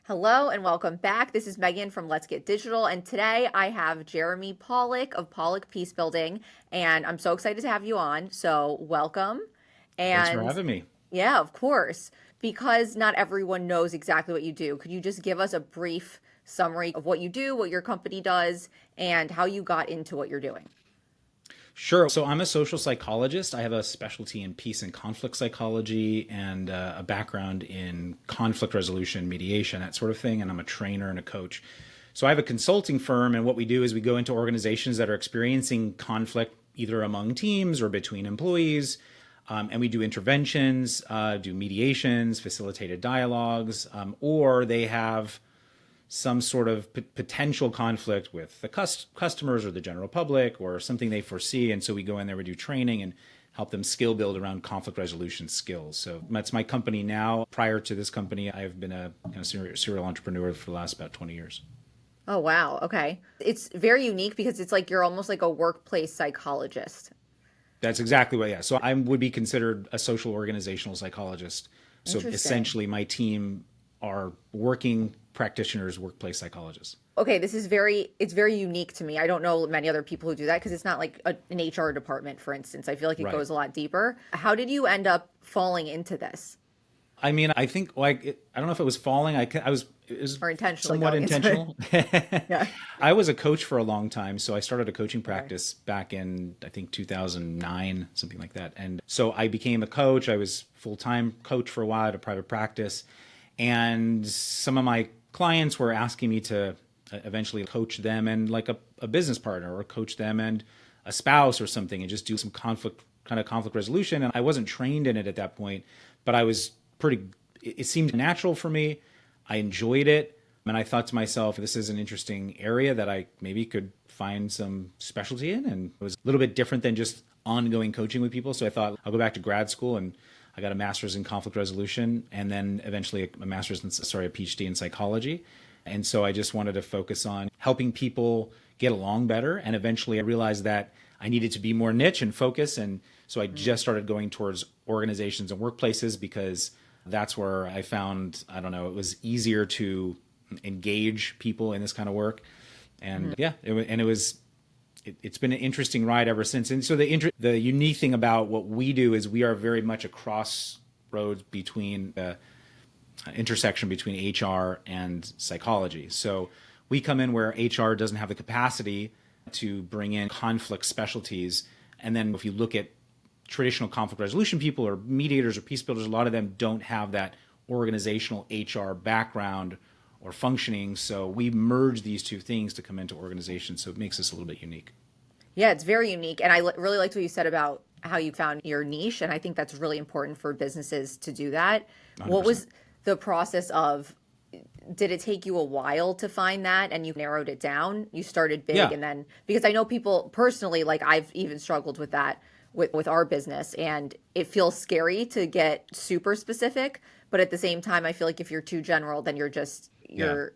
Hello and welcome back. This is Megan from Let's Get Digital, and today I have Jeremy Pollack of Pollack Peacebuilding, and I'm so excited to have you on. So, welcome. Thanks for And having me. yeah, of course, because not everyone knows exactly what you do. Could you just give us a brief summary of what you do, what your company does, and how you got into what you're doing? Sure. So I'm a social psychologist. I have a specialty in peace and conflict psychology and a background in conflict resolution, mediation, that sort of thing. And I'm a trainer and a coach. So I have a consulting firm, and what we do is we go into organizations that are experiencing conflict either among teams or between employees. And we do interventions, do mediations, facilitated dialogues, or they have some sort of potential conflict with the customers or the general public or something they foresee. And so we go in there, we do training and help them skill build around conflict resolution skills. So that's my company now. Prior to this company, I've been a serial entrepreneur for the last about 20 years. Oh, wow. Okay. It's very unique because it's like you're almost like a workplace psychologist. That's exactly what, yeah. So I would be considered a social organizational psychologist. So Interesting. essentially, my team are working practitioners, workplace psychologists. Okay, it's very unique to me. I don't know many other people who do that because it's not like an HR department, for instance. I feel like it Right. goes a lot deeper. How did you end up falling into this I mean, I think I don't know if it was falling. It was or intentionally somewhat going into it? intentional. Yeah. I was a coach for a long time, so I started a coaching Okay. practice back in I think 2009, something like that. And so I became a coach. I was full-time coach for a while at a private practice, and some of my clients were asking me to eventually coach them and like a business partner, or coach them and a spouse or something, and just do some conflict resolution. And I wasn't trained in it at that point, but I was pretty, it seemed natural for me. I enjoyed it. And I thought to myself, this is an interesting area that I maybe could find some specialty in. And it was a little bit different than just ongoing coaching with people. So I thought I'll go back to grad school, and I got a master's in conflict resolution and then eventually a PhD in psychology. And so I just wanted to focus on helping people get along better. And eventually I realized that I needed to be more niche and focus. And so I just started going towards organizations and workplaces because that's where I found, I don't know, it was easier to engage people in this kind of work. And yeah, it's been an interesting ride ever since. And so the unique thing about what we do is we are very much a crossroads between the intersection between HR and psychology. So we come in where HR doesn't have the capacity to bring in conflict specialties. And then if you look at traditional conflict resolution people or mediators or peace builders, a lot of them don't have that organizational HR background or functioning. So we merge these two things to come into organizations. So it makes us a little bit unique. Yeah, it's very unique. And really liked what you said about how you found your niche. And I think that's really important for businesses to do that. What 100%. was the process of, did it take you a while to find that and you narrowed it down? You started big Yeah. and then, because I know people personally, like I've even struggled with that with our business, and it feels scary to get super specific. But at the same time, I feel like if you're too general, then Yeah. you're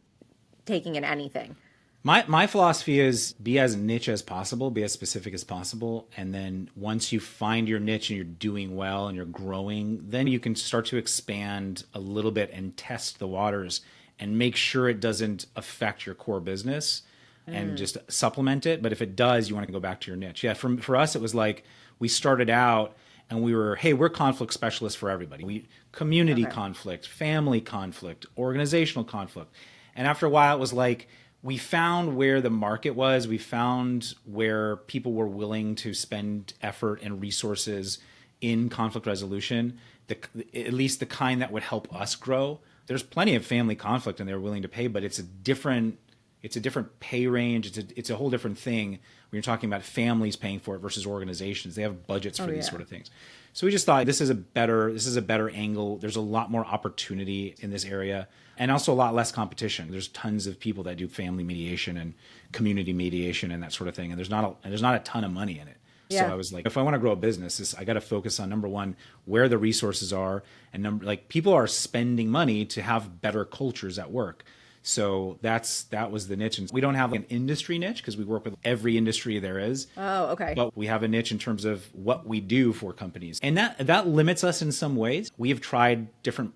taking in anything. My philosophy is be as niche as possible, be as specific as possible. And then once you find your niche and you're doing well and you're growing, then you can start to expand a little bit and test the waters and make sure it doesn't affect your core business and Mm, just supplement it. But if it does, you want to go back to your niche. Yeah, for us, it was like we started out and we were, hey, we're conflict specialists for everybody. We community okay. conflict, family conflict, organizational conflict. And after a while, it was like we found where the market was. We found where people were willing to spend effort and resources in conflict resolution, at least the kind that would help us grow. There's plenty of family conflict and they're willing to pay, but it's a different pay range. It's a whole different thing when you're talking about families paying for it versus organizations. They have budgets Oh for these yeah. sort of things. So we just thought this is a better angle. There's a lot more opportunity in this area and also a lot less competition. There's tons of people that do family mediation and community mediation and that sort of thing. And there's not a ton of money in it. So Yeah. I was like, if I want to grow a business, I got to focus on number one, where the resources are, and like people are spending money to have better cultures at work. So that was the niche. And we don't have an industry niche because we work with every industry there is, Oh, okay. but we have a niche in terms of what we do for companies. And that limits us in some ways. We have tried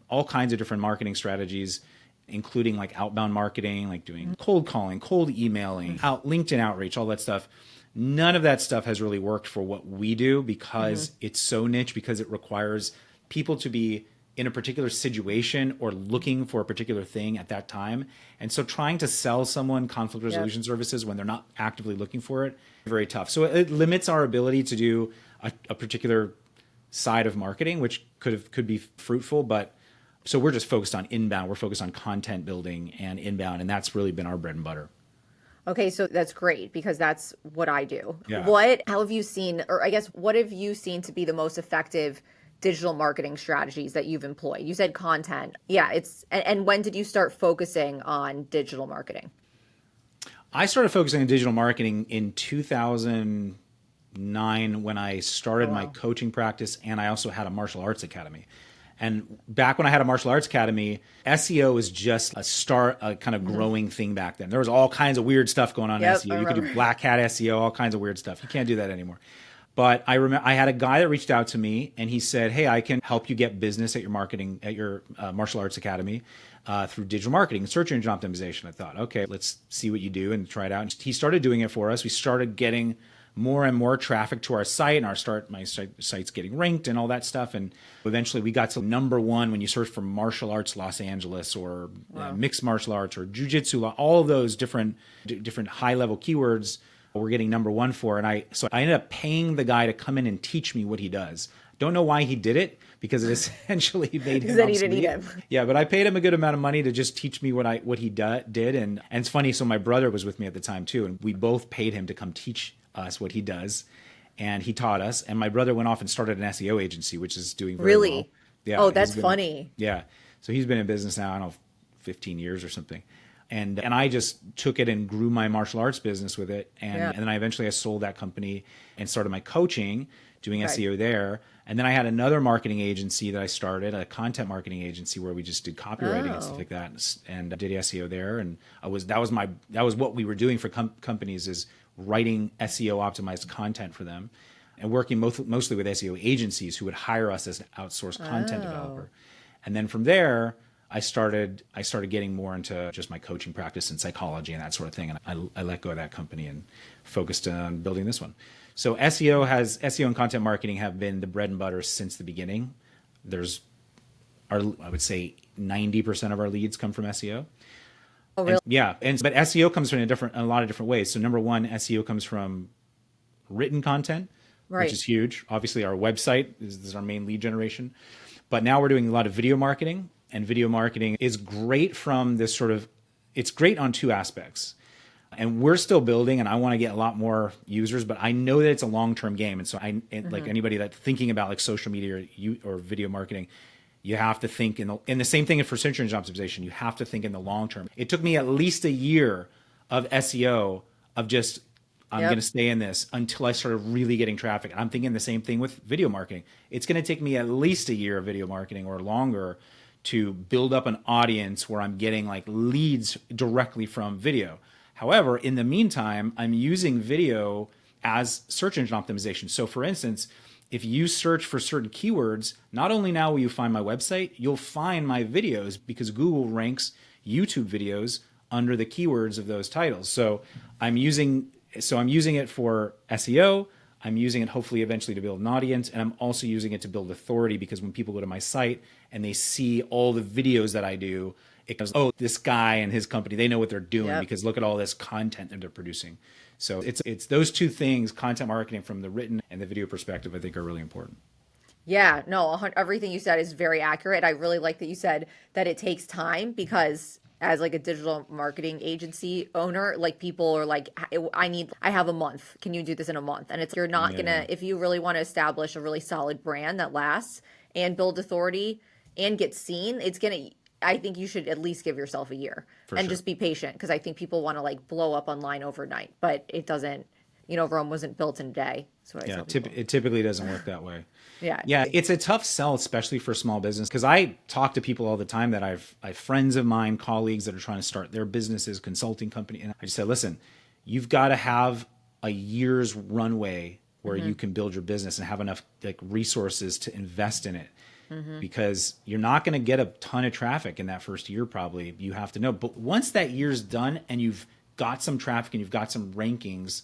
all kinds of different marketing strategies including like outbound marketing, like doing cold calling, cold emailing, LinkedIn outreach, all that stuff. None of that stuff has really worked for what we do because it's so niche, because it requires people to be in a particular situation or looking for a particular thing at that time. And so trying to sell someone conflict resolution services when they're not actively looking for it, very tough. So it limits our ability to do a particular side of marketing, which could be fruitful. But so we're just focused on inbound. We're focused on content building and inbound. And that's really been our bread and butter. Okay, so that's great because that's what I do. Yeah. How have you seen, or I guess, what have you seen to be the most effective digital marketing strategies that you've employed? You said content. Yeah, and when did you start focusing on digital marketing? I started focusing on digital marketing in 2009 when I started my coaching practice, and I also had a martial arts academy. And back when I had a martial arts academy, SEO was just a kind of growing thing back then. There was all kinds of weird stuff going on in SEO. You could do black hat SEO, all kinds of weird stuff. You can't do that anymore. But I remember I had a guy that reached out to me and he said, "Hey, I can help you get business at your martial arts academy through digital marketing and search engine optimization." I thought, okay, let's see what you do and try it out. And he started doing it for us. We started getting more and more traffic to our site, and my site's getting ranked and all that stuff. And eventually we got to #1 when you search for martial arts Los Angeles or mixed martial arts or jujitsu, all of those different high level keywords we're getting #1 for. And so I ended up paying the guy to come in and teach me what he does. Don't know why he did it, because it essentially made him obsolete. Yeah, but I paid him a good amount of money to just teach me what he did. And it's funny, so my brother was with me at the time too, and we both paid him to come teach us what he does, and he taught us. And my brother went off and started an SEO agency, which is doing very well. Yeah. Oh, that's funny. Yeah. So he's been in business now, I don't know, 15 years or something. And I just took it and grew my martial arts business with it. And then I eventually sold that company and started my coaching, doing SEO there. And then I had another marketing agency that I started, a content marketing agency, where we just did copywriting and stuff like that, and did SEO there. And that was what we were doing for companies, is writing SEO optimized content for them, and working mostly with SEO agencies who would hire us as an outsourced content developer. And then from there, I started getting more into just my coaching practice and psychology and that sort of thing. And I let go of that company and focused on building this one. So SEO and content marketing have been the bread and butter since the beginning. I would say 90% of our leads come from SEO. Oh, really? But SEO comes from a lot of different ways. So #1, SEO comes from written content, which is huge. Obviously, our website is our main lead generation. But now we're doing a lot of video marketing, and video marketing is great from this it's great on two aspects. And we're still building, and I want to get a lot more users, but I know that it's a long-term game. And so like anybody that's thinking about like social media or video marketing, you have to think in the same thing for search engine optimization. You have to think in the long term. It took me at least a year of SEO of just, I'm going to stay in this until I started really getting traffic. I'm thinking the same thing with video marketing. It's going to take me at least a year of video marketing or longer to build up an audience where I'm getting like leads directly from video. However, in the meantime, I'm using video as search engine optimization. So for instance, if you search for certain keywords, not only now will you find my website, you'll find my videos, because Google ranks YouTube videos under the keywords of those titles. So I'm using it for SEO. I'm using it hopefully eventually to build an audience, and I'm also using it to build authority, because when people go to my site and they see all the videos that I do, it goes, oh, this guy and his company, they know what they're doing because look at all this content that they're producing. So it's those two things, content marketing from the written and the video perspective, I think are really important. Yeah, no, everything you said is very accurate. I really like that you said that it takes time, because as like a digital marketing agency owner, like people are like, I have a month. Can you do this in a month? And you're not gonna, if you really want to establish a really solid brand that lasts and build authority and get seen, I think you should at least give yourself a year and just be patient, because I think people want to like blow up online overnight, but it doesn't, Rome wasn't built in a day. That's what I tell people. It typically doesn't work that way. Yeah. It's a tough sell, especially for small business, because I talk to people all the time that I have friends of mine, colleagues that are trying to start their businesses, consulting company. And I just say, listen, you've got to have a year's runway where you can build your business and have enough like resources to invest in it. because you're not going to get a ton of traffic in that first year. Probably you have to know, but once that year's done and you've got some traffic and you've got some rankings,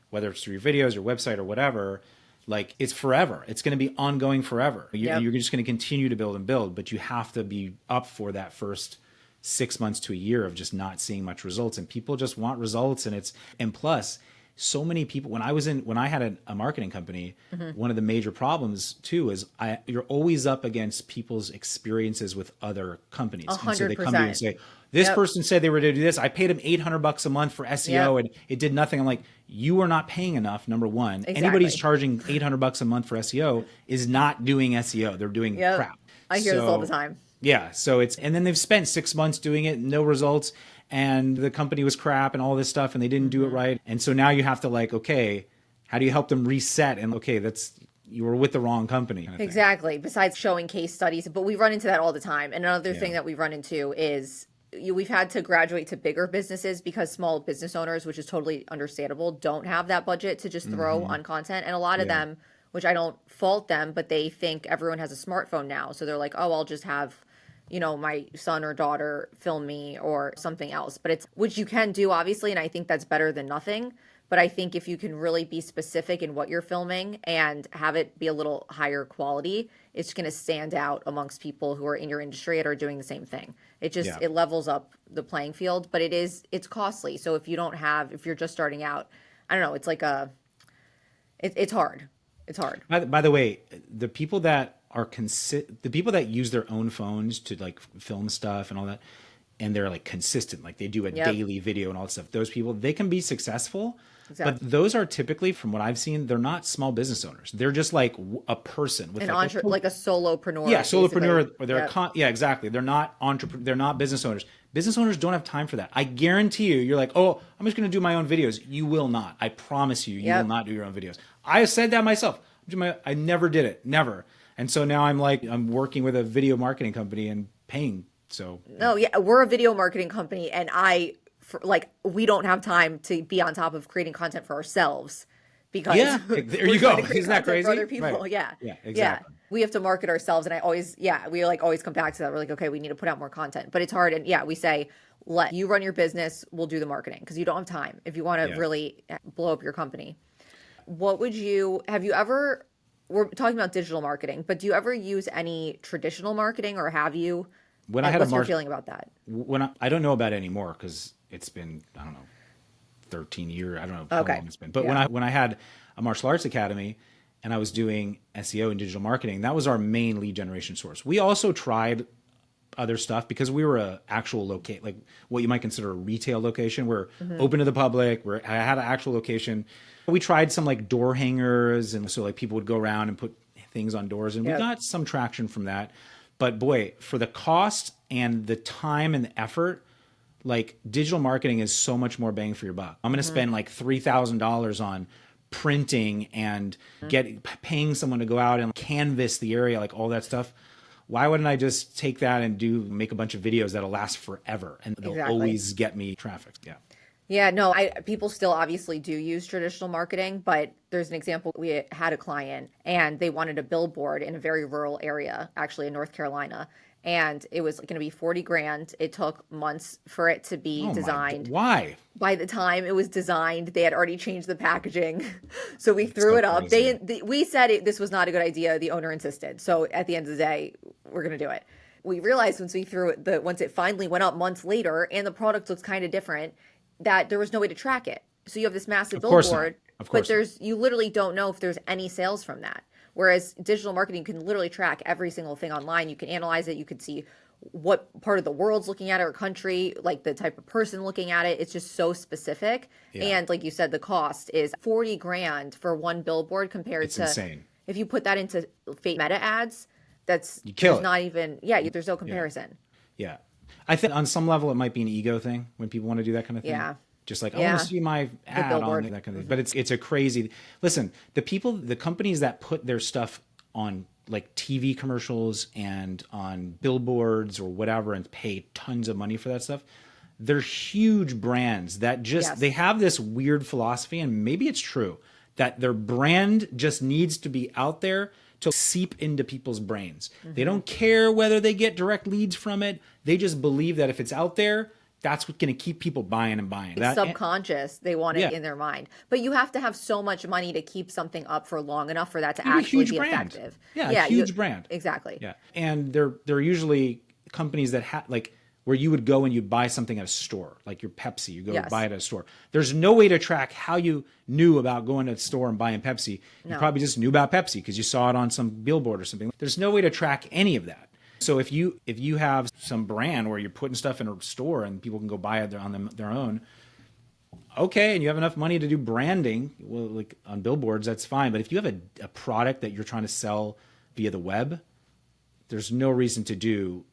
whether it's through your videos or website or whatever, like it's forever. It's going to be ongoing forever. You're just going to continue to build and build, but you have to be up for that first 6 months to a year of just not seeing much results. And people just want results. And plus so many people, when I had a marketing company, one of the major problems too is you're always up against people's experiences with other companies. 100%. And so they come to you and say, this person said they were going to do this. I paid them $800 a month for SEO and it did nothing. I'm like, you are not paying enough. Number one, anybody's charging $800 a month for SEO is not doing SEO. They're doing crap. I hear this all the time. Yeah. So and then they've spent 6 months doing it, no results. And the company was crap and all this stuff and they didn't do it right. And so now you have to like, okay, how do you help them reset? And okay, you were with the wrong company. Kind of exactly. Besides showing case studies, but we run into that all the time. And another thing that we run into is we've had to graduate to bigger businesses because small business owners, which is totally understandable, don't have that budget to just throw on content. And a lot of them, which I don't fault them, but they think everyone has a smartphone now. So they're like, oh, I'll just have, my son or daughter film me or something else. But which you can do, obviously. And I think that's better than nothing. But I think if you can really be specific in what you're filming and have it be a little higher quality, it's going to stand out amongst people who are in your industry and are doing the same thing. It just, it levels up the playing field, but it's costly. So if you're just starting out, I don't know, it's like it's hard. It's hard. By the way, the people that the people that use their own phones to like film stuff and all that, and they're like consistent, like they do a daily video and all that stuff, those people, they can be successful. Exactly. But those are typically, from what I've seen, they're not small business owners. They're just like a person with like a solopreneur. Yeah, solopreneur. Or they're exactly. They're not They're not business owners. Business owners don't have time for that. I guarantee you. You're like, oh, I'm just going to do my own videos. You will not. I promise you, you will not do your own videos. I said that myself. I never did it. Never. And so now I'm working with a video marketing company and paying. So we're a video marketing company, and we don't have time to be on top of creating content for ourselves because there you go. Isn't that crazy? For other people, right. Yeah, exactly. Yeah, we have to market ourselves, and we always come back to that. We're like, okay, we need to put out more content, but it's hard. And we say, let you run your business, we'll do the marketing because you don't have time if you want to really blow up your company. Have you ever? We're talking about digital marketing, but do you ever use any traditional marketing, or have you? What's your feeling about that? I don't know about it anymore because it's been, I don't know, 13 years. I don't know how long it's been. But when I had a martial arts academy and I was doing SEO and digital marketing, that was our main lead generation source. We also tried other stuff because we were a actual like what you might consider a retail location. We're open to the public. I had an actual location. We tried some like door hangers, and so like people would go around and put things on doors, and we got some traction from that. But boy, for the cost and the time and the effort, like digital marketing is so much more bang for your buck. I'm going to spend like $3,000 on printing and paying someone to go out and canvas the area, like all that stuff. Why wouldn't I just take that and make a bunch of videos that'll last forever and they'll always get me traffic? Yeah. Yeah, no, people still obviously do use traditional marketing, but there's an example. We had a client and they wanted a billboard in a very rural area, actually in North Carolina. And it was going to be $40,000. It took months for it to be designed. Why? By the time it was designed, they had already changed the packaging. So we threw it up. We said this was not a good idea. The owner insisted. So at the end of the day, we're going to do it. We realized once it finally went up months later and the product looks kind of different, that there was no way to track it. So you have this massive billboard, but you literally don't know if there's any sales from that. Whereas digital marketing can literally track every single thing online. You can analyze it. You can see what part of the world's looking at it or country, like the type of person looking at it. It's just so specific. Yeah. And like you said, the cost is $40,000 for one billboard compared to insane. If you put that into fake meta ads, there's no comparison. Yeah. I think on some level it might be an ego thing when people want to do that kind of thing. Yeah. Just like, I want to see my ad on that kind of thing. But it's a crazy, listen, the companies that put their stuff on like TV commercials and on billboards or whatever and pay tons of money for that stuff, they're huge brands that they have this weird philosophy, and maybe it's true, that their brand just needs to be out there to seep into people's brains. They don't care whether they get direct leads from it. They just believe that if it's out there, that's what's going to keep people buying and buying. It's subconscious. They want it Yeah. in their mind. But you have to have so much money to keep something up for long enough for that to You have a actually huge be brand. effective. Yeah, a huge brand. Exactly. Yeah. And they're usually companies that like where you would go and you buy something at a store, like your Pepsi, you go Yes. buy it at a store. There's no way to track how you knew about going to the store and buying Pepsi. You probably just knew about Pepsi because you saw it on some billboard or something. There's no way to track any of that. So if you have some brand where you're putting stuff in a store and people can go buy it on their own, okay, and you have enough money to do branding, well, like on billboards, that's fine. But if you have a product that you're trying to sell via the web, there's no reason to do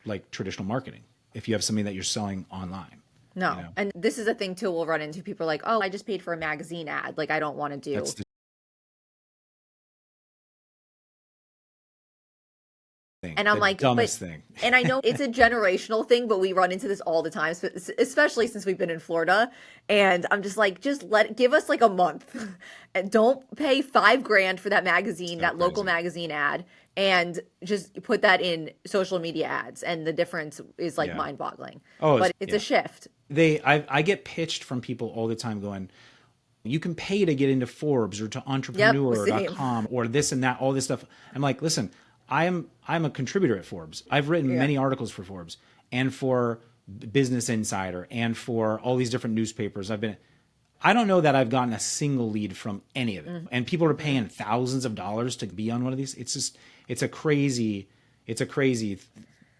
like traditional marketing if you have something that you're selling online. No. You know? And this is a thing too we'll run into. People are like, oh, I just paid for a magazine ad. Like, I don't want to do. That's the thing. And I'm the like, dumbest thing. And I know it's a generational thing, but we run into this all the time, especially since we've been in Florida. And I'm just like, give us like a month and don't pay $5,000 for that magazine, that local magazine ad, and just put that in social media ads. And the difference is like mind boggling. Oh, but it's a shift. I get pitched from people all the time going, you can pay to get into Forbes or to entrepreneur.com or this and that, all this stuff. I'm like, listen, I'm a contributor at Forbes. I've written many articles for Forbes and for Business Insider and for all these different newspapers. I don't know that I've gotten a single lead from any of it. And people are paying thousands of dollars to be on one of these. It's a crazy,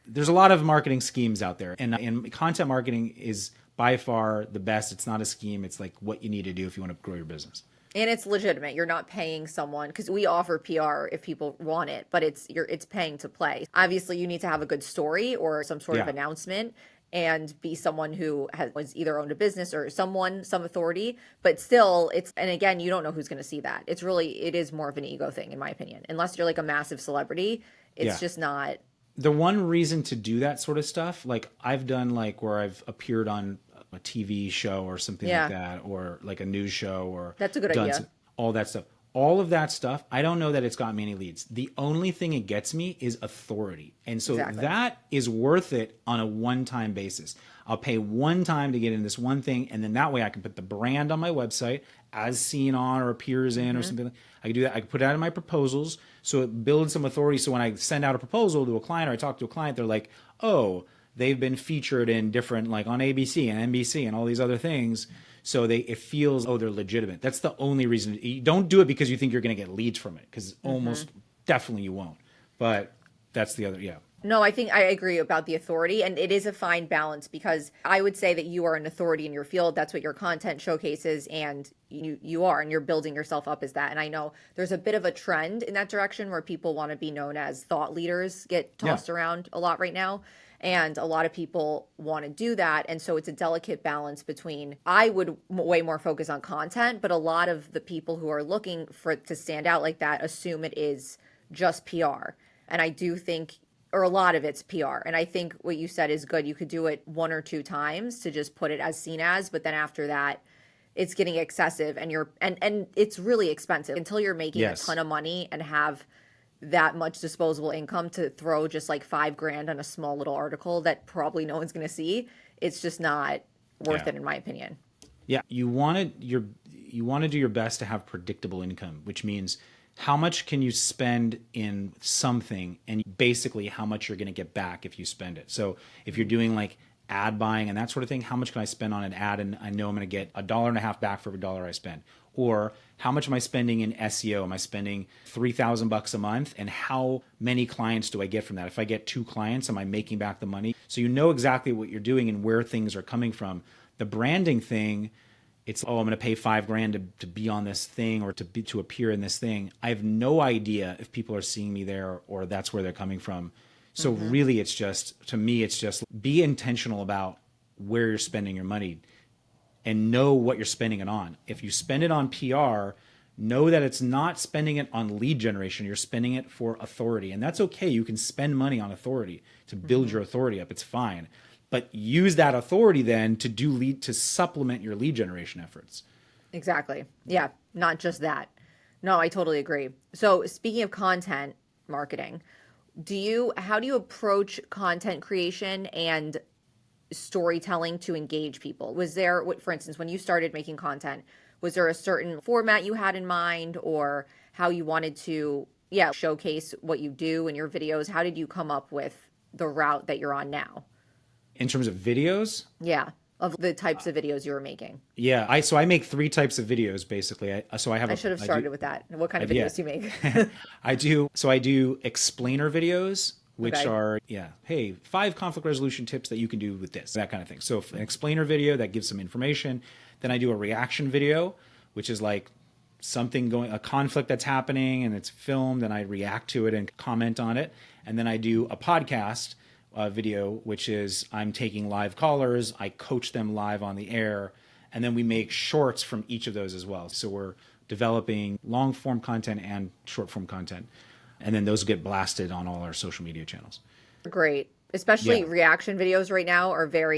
there's a lot of marketing schemes out there. And content marketing is by far the best. It's not a scheme. It's like what you need to do if you want to grow your business. And it's legitimate. You're not paying someone, because we offer PR if people want it, but it's paying to play. Obviously, you need to have a good story or some sort of announcement and be someone who was either owned a business or some authority. But still, and again, you don't know who's going to see that. It is more of an ego thing, in my opinion. Unless you're like a massive celebrity, it's just not. The one reason to do that sort of stuff, like I've done like where I've appeared on a TV show or something like that, or like a news show, or that's a good idea. All that stuff. All of that stuff, I don't know that it's gotten me any leads. The only thing it gets me is authority. And so that is worth it on a one-time basis. I'll pay one time to get in this one thing, and then that way I can put the brand on my website as seen on or appears in or something. I can do that. I can put it out in my proposals, so it builds some authority. So when I send out a proposal to a client or I talk to a client, they're like, oh, they've been featured in different, like on ABC and NBC and all these other things. So it feels, oh, they're legitimate. That's the only reason. You don't do it because you think you're going to get leads from it, because almost definitely you won't. But that's the other, No, I think I agree about the authority, and it is a fine balance, because I would say that you are an authority in your field. That's what your content showcases, and you are, and you're building yourself up as that. And I know there's a bit of a trend in that direction where people want to be known as thought leaders, get tossed around a lot right now. And a lot of people want to do that. And so it's a delicate balance between, I would way more focus on content, but a lot of the people who are looking for it to stand out like that assume it is just PR. And I do think, or a lot of it's PR. And I think what you said is good. You could do it one or two times to just put it as seen as, but then after that, it's getting excessive, and and it's really expensive until you're making a ton of money and have that much disposable income to throw just like $5,000 on a small little article that probably no one's going to see. It's just not worth it, in my opinion. Yeah. You want to do your best to have predictable income, which means how much can you spend in something and basically how much you're going to get back if you spend it. So if you're doing like ad buying and that sort of thing, how much can I spend on an ad and I know I'm going to get $1.50 back for every dollar I spend? Or how much am I spending in SEO? Am I spending $3,000 a month? And how many clients do I get from that? If I get 2 clients, am I making back the money? So you know exactly what you're doing and where things are coming from. The branding thing, it's, oh, I'm going to pay $5,000 to be on this thing or to appear in this thing. I have no idea if people are seeing me there or that's where they're coming from. So really, it's just, to me, it's just be intentional about where you're spending your money and know what you're spending it on. If you spend it on PR, know that it's not spending it on lead generation. You're spending it for authority. And that's okay. You can spend money on authority to build your authority up. It's fine. But use that authority then to supplement your lead generation efforts. Exactly. Yeah. Not just that. No, I totally agree. So speaking of content marketing, how do you approach content creation and storytelling to engage people? Was there, for instance, when you started making content, was there a certain format you had in mind or how you wanted to, yeah, showcase what you do in your videos? How did you come up with the route that you're on now? In terms of videos, Yeah, of the types of videos you were making. yeah, I make three types of videos basically. I have I should have started with that. What kind of yeah. videos do you make? I do explainer videos, which Okay. are, yeah, hey, 5 conflict resolution tips that you can do with this, that kind of thing. So if an explainer video that gives some information, then I do a reaction video, which is like a conflict that's happening and it's filmed and I react to it and comment on it. And then I do a podcast video, which is I'm taking live callers, I coach them live on the air, and then we make shorts from each of those as well. So we're developing long form content and short form content. And then those get blasted on all our social media channels. Great. Especially Yeah. reaction videos right now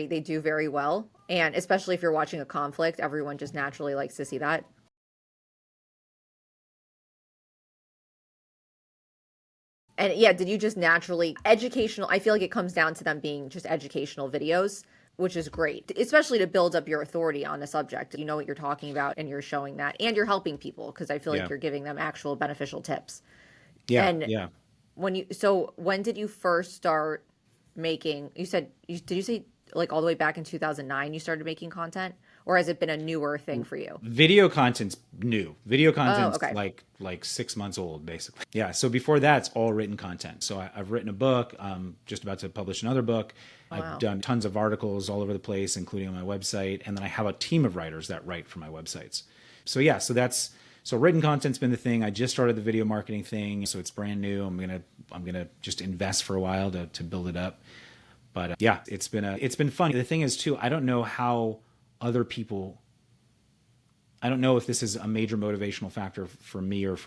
they do very well. And especially if you're watching a conflict, everyone just naturally likes to see that. And yeah, did you just naturally educational? I feel like it comes down to them being just educational videos, which is great, especially to build up your authority on the subject. You know what you're talking about and you're showing that and you're helping people because I feel like Yeah. you're giving them actual beneficial tips. Yeah. And Yeah. when did you first start making, did you say like all the way back in 2009 you started making content or has it been a newer thing for you? Video content's new. Video Oh, content's okay. like 6 months old, basically. Yeah. So before that, it's all written content. So I've written a book. I'm just about to publish another book. I've Wow. done tons of articles all over the place, including on my website. And then I have a team of writers that write for my websites. So yeah, so written content's been the thing. I just started the video marketing thing, so it's brand new. I'm gonna just invest for a while to build it up. But yeah, it's been fun. The thing is too, other people I don't know if this is a major motivational factor for me or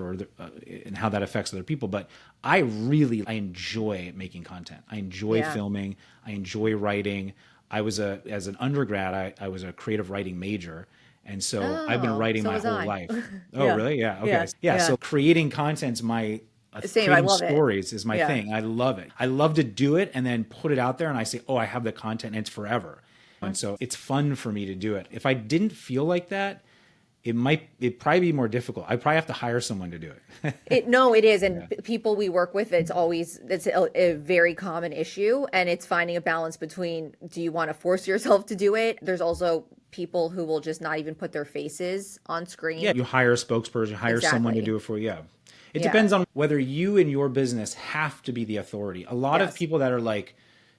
and how that affects other people, but I enjoy making content. I enjoy Yeah. filming. I enjoy writing. As an undergrad, I was a creative writing major. And so I've been Oh, writing so my was whole I. life. Oh, Yeah. really? Yeah. Okay. Yeah. Yeah. Yeah. So creating Same. I creating love it. stories is my Yeah. thing. I love it. I love to do it and then put it out there and I say, oh, I have the content and it's forever. And so it's fun for me to do it. If I didn't feel like that, it'd probably be more difficult. I'd probably have to hire someone to do it. No, it is. And people we work with, it's a very common issue. And it's finding a balance between do you want to force yourself to do it? There's also people who will just not even put their faces on screen. Yeah, you hire a spokesperson, you hire someone to Exactly. do it for you. Yeah. It Yeah. depends on whether you and your business have to be the authority. A lot of Yes. people that are like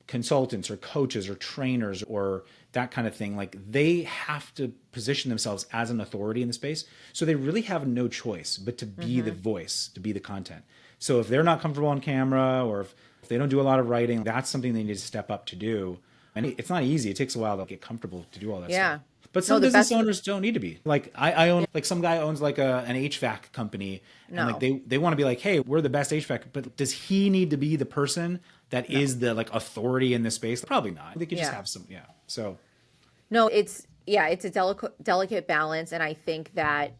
consultants or coaches or trainers or that kind of thing, like they have to position themselves as an authority in the space. So they really have no choice but to be the voice, to be the content. So if they're not comfortable on camera or if they don't do a lot of writing, that's something they need to step up to do. And it's not easy. It takes a while to get comfortable to do all that Yeah. stuff. But No, some the business best. owners don't need to be. Like I own, like some guy owns like an HVAC company, and like No. they want to be like, hey, we're the best HVAC. But does he need to be the person that is the like authority in this space? Probably not. They could just Yeah. have some, yeah. So No, it's a delicate balance, and I think that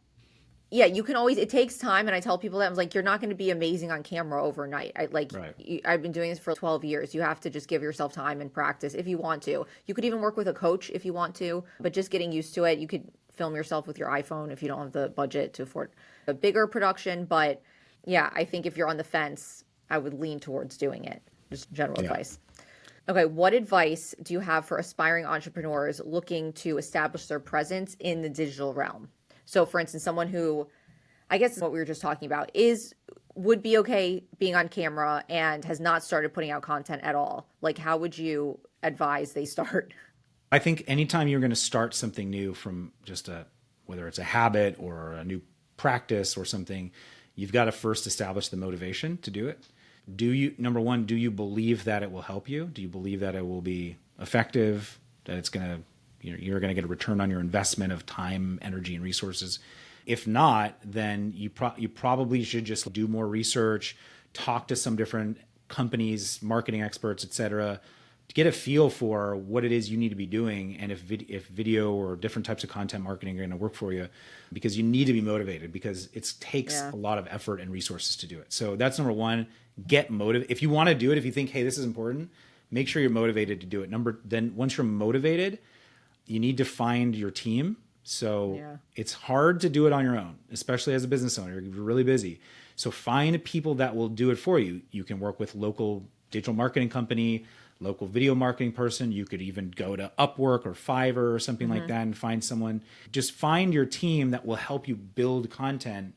yeah, you can always. It takes time, and I tell people that I'm like, you're not going to be amazing on camera overnight. right, I've been doing this for 12 years. You have to just give yourself time and practice if you want to. You could even work with a coach if you want to, but just getting used to it. You could film yourself with your iPhone if you don't have the budget to afford a bigger production. But yeah, I think if you're on the fence, I would lean towards doing it. Just general yeah. advice. Okay, what advice do you have for aspiring entrepreneurs looking to establish their presence in the digital realm? So, for instance, someone who, I guess what we were just talking about, would be okay being on camera and has not started putting out content at all. Like, how would you advise they start? I think anytime you're going to start something new from whether it's a habit or a new practice or something, you've got to first establish the motivation to do it. Number one, do you believe that it will help you? Do you believe that it will be effective, that it's going to, you're going to get a return on your investment of time, energy, and resources? If not, then you probably should just do more research, talk to some different companies, marketing experts, et cetera, get a feel for what it is you need to be doing, and if video or different types of content marketing are going to work for you, because you need to be motivated, because it takes a lot of effort and resources to do it. So that's number one. Get motivated. If you want to do it, if you think, hey, this is important, make sure you're motivated to do it. Then once you're motivated, you need to find your team. So it's hard to do it on your own, especially as a business owner. You're really busy. So find people that will do it for you. You can work with local digital marketing company, local video marketing person. You could even go to Upwork or Fiverr or something like that and find someone. Just find your team that will help you build content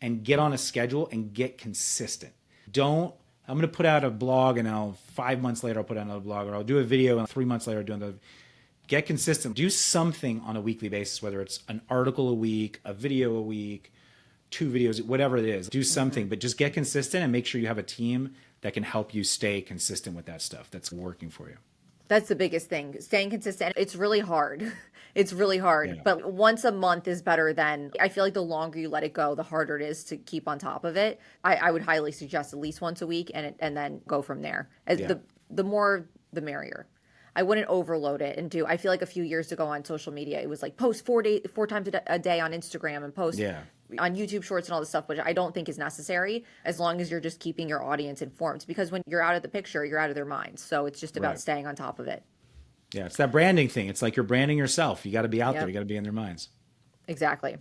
and get on a schedule and get consistent. I'm going to put out a blog and 5 months later I'll put out another blog, or I'll do a video and 3 months later I'll do another. Get consistent. Do something on a weekly basis, whether it's an article a week, a video a week, 2 videos, whatever it is. Do something, but just get consistent and make sure you have a team that can help you stay consistent with that stuff that's working for you. That's the biggest thing. Staying consistent. It's really hard. It's really hard. But once a month is better than, I feel like the longer you let it go, the harder it is to keep on top of it. I would highly suggest at least once a week and then go from there. The more, the merrier. I wouldn't overload it and I feel like a few years ago on social media, it was like post 4 times a day on Instagram and post on YouTube Shorts and all this stuff, which I don't think is necessary, as long as you're just keeping your audience informed. Because when you're out of the picture, you're out of their minds. So it's just about staying on top of it. Yeah, it's that branding thing. It's like you're branding yourself. You got to be out there. You got to be in their minds. Exactly.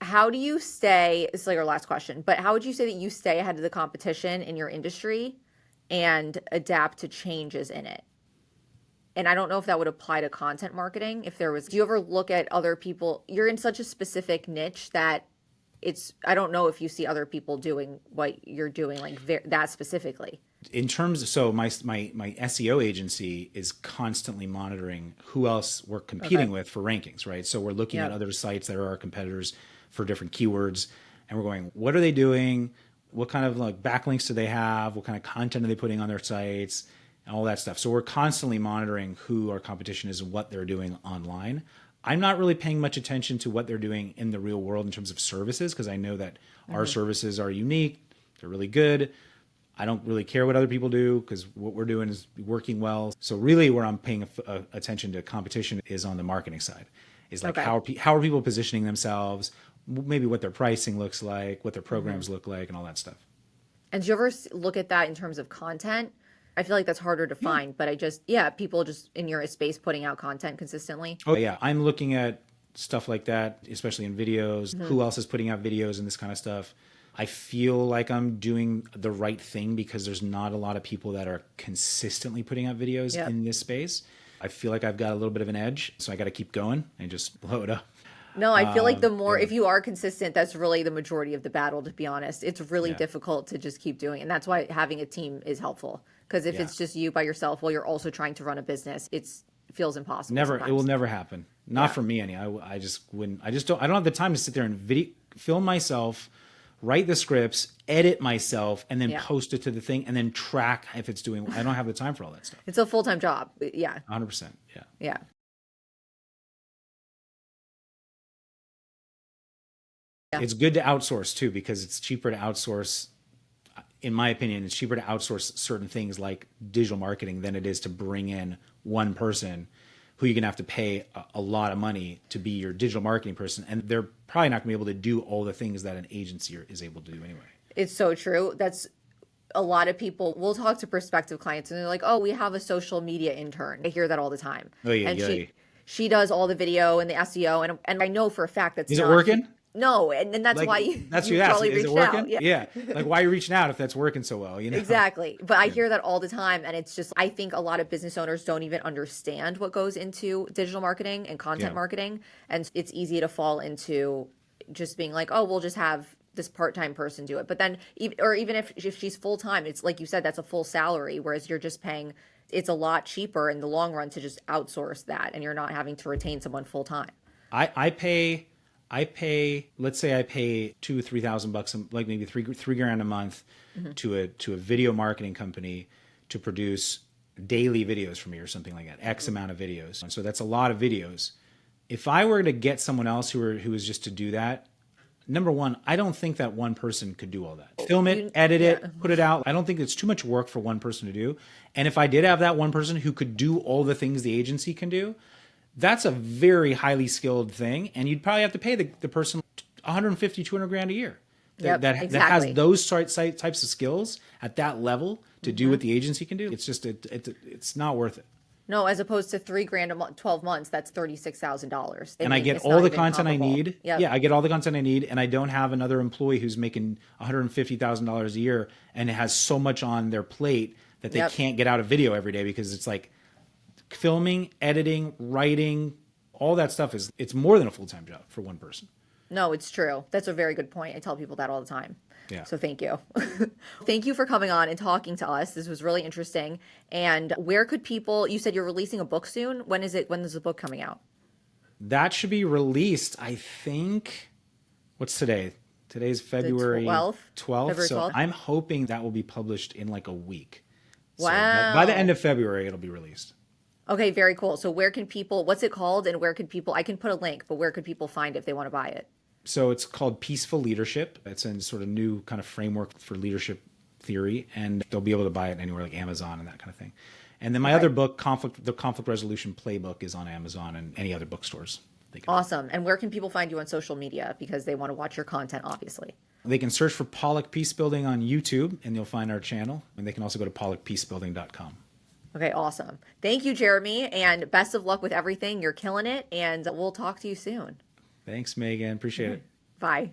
How do you stay, this is like our last question, but how would you say that you stay ahead of the competition in your industry and adapt to changes in it? And I don't know if that would apply to content marketing. Do you ever look at other people? You're in such a specific niche that I don't know if you see other people doing what you're doing that specifically. In terms of, so my SEO agency is constantly monitoring who else we're competing with for rankings, right? So we're looking at other sites that are our competitors for different keywords, and we're going, what are they doing? What kind of backlinks do they have? What kind of content are they putting on their sites? And all that stuff. So we're constantly monitoring who our competition is and what they're doing online. I'm not really paying much attention to what they're doing in the real world in terms of services, because I know that our services are unique. They're really good. I don't really care what other people do, because what we're doing is working well. So really where I'm paying attention to competition is on the marketing side. Is how are people positioning themselves, maybe what their pricing looks like, what their programs look like, and all that stuff. And do you ever look at that in terms of content? I feel like that's harder to find, but people just in your space putting out content consistently. Oh yeah, I'm looking at stuff like that, especially in videos. Who else is putting out videos and this kind of stuff? I feel like I'm doing the right thing because there's not a lot of people that are consistently putting out videos in this space. I feel like I've got a little bit of an edge, so I got to keep going and just blow it up. No, I feel like the more, if you are consistent, that's really the majority of the battle, to be honest. It's really difficult to just keep doing it. And that's why having a team is helpple. Because if it's just you by yourself while you're also trying to run a business, it feels impossible. It will never happen. Not for me, any. I just wouldn't. I don't have the time to sit there and film myself, write the scripts, edit myself, and then post it to the thing, and then track if it's doing. I don't have the time for all that stuff. It's a full-time job. Yeah. 100%. Yeah. It's good to outsource too, because it's cheaper to outsource. In my opinion, it's cheaper to outsource certain things like digital marketing than it is to bring in one person who you're going to have to pay a lot of money to be your digital marketing person. And they're probably not going to be able to do all the things that an agency is able to do anyway. It's so true. That's a lot of people. We'll talk to prospective clients and they're like, oh, we have a social media intern. I hear that all the time. Oh, yeah. And she does all the video and the SEO. And I know for a fact that's Is it working? No, and that's why you probably reached out. Yeah. Like, why are you reaching out if that's working so well? Exactly. But I hear that all the time, and it's just, I think a lot of business owners don't even understand what goes into digital marketing and content marketing, and it's easy to fall into just being like, oh, we'll just have this part-time person do it. But then, even if she's full-time, it's like you said, that's a full salary, whereas you're just paying, it's a lot cheaper in the long run to just outsource that, and you're not having to retain someone full-time. Let's say I pay $2,000-3,000, like maybe $3,000 a month to a video marketing company to produce daily videos for me or something like that, X amount of videos. And so that's a lot of videos. If I were to get someone else who was just to do that, Number one, I don't think that one person could do all that. Film it, edit it, put it out. I don't think it's too much work for one person to do. And if I did have that one person who could do all the things the agency can do, that's a very highly skilled thing. And you'd probably have to pay the person 150, 200 grand a year. That has those types of skills at that level to do what the agency can do. It's just, it's not worth it. No, as opposed to $3,000 a month, 12 months, that's $36,000. And I get all the content I need. Yeah, I get all the content I need, and I don't have another employee who's making $150,000 a year and has so much on their plate that they can't get out a video every day, because it's like filming, editing, writing, all that stuff it's more than a full-time job for one person. No, it's true. That's a very good point. I tell people that all the time. Yeah. So thank you. Thank you for coming on and talking to us. This was really interesting. And where could people, you said you're releasing a book soon. When is the book coming out? That should be released, I think, what's today? Today's February 12th. February 12th. So I'm hoping that will be published in like a week. Wow. So by the end of February, it'll be released. Okay, very cool. So where can people, what's it called, and where could people, I can put a link, but where could people find it if they want to buy it? So it's called Peaceful Leadership. It's a sort of new kind of framework for leadership theory, and they'll be able to buy it anywhere like Amazon and that kind of thing. And then my other book, the Conflict Resolution Playbook, is on Amazon and any other bookstores. Awesome. And where can people find you on social media, because they want to watch your content, obviously? They can search for Pollack Peacebuilding on YouTube, and you'll find our channel. And they can also go to pollackpeacebuilding.com. Okay, awesome. Thank you, Jeremy, and best of luck with everything. You're killing it, and we'll talk to you soon. Thanks, Megan. Appreciate it. Bye.